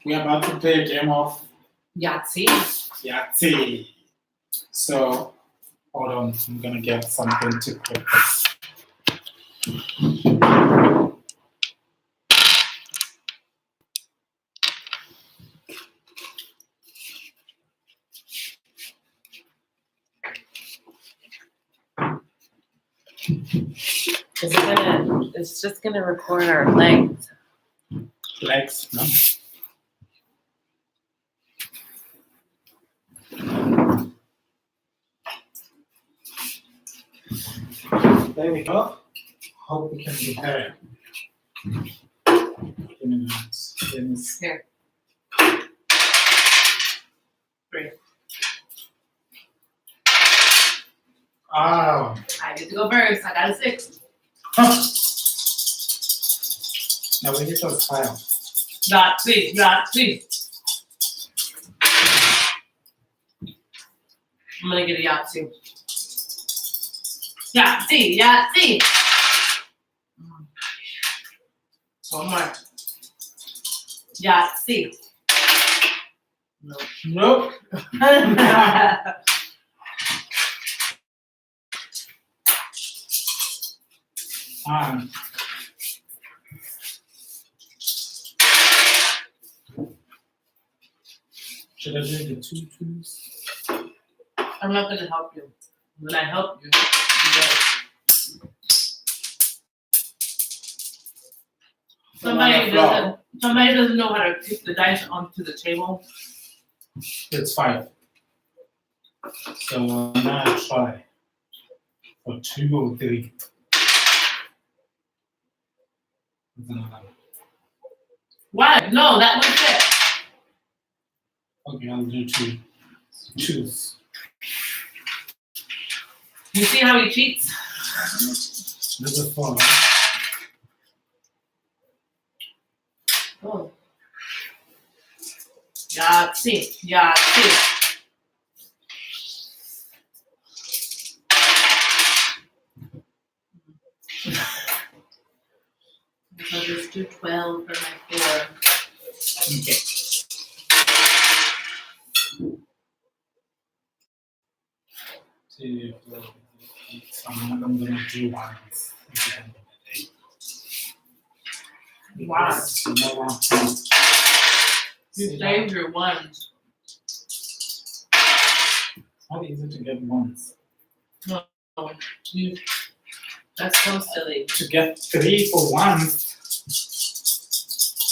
We're about to play a game of Yahtzee. Yahtzee. So, hold on, I'm gonna get something to put this. It's just gonna record our legs. Legs, no? There we go. Hope we can be heard. Here. 3. Oh. I get to go first. I got a 6. Now we need to file. Yahtzee. I'm gonna get a Yahtzee. Yahtzee. One more. Yahtzee. Nope. Should I do the 2 twos? I'm not gonna help you. When I help you, you know. Somebody doesn't know how to kick the dice onto the table. It's 5. So now I try for 2 or 3. Why? No, that was it. Okay, I'll do 2 twos. You see how he cheats? This is 4. Oh. Yahtzee. So just do 12 for my 4. Okay. I'm gonna do ones at the end of the day. Wow. You saved your ones. How easy to get ones? No. That's so silly. To get 3 for 1.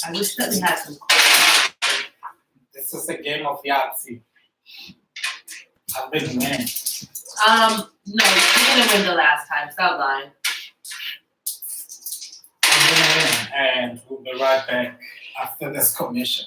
I wish that we had some questions. This is a game of Yahtzee. I've been winning. No, you didn't win the last time. Stop lying. I'm gonna win, and we'll be right back after this commission.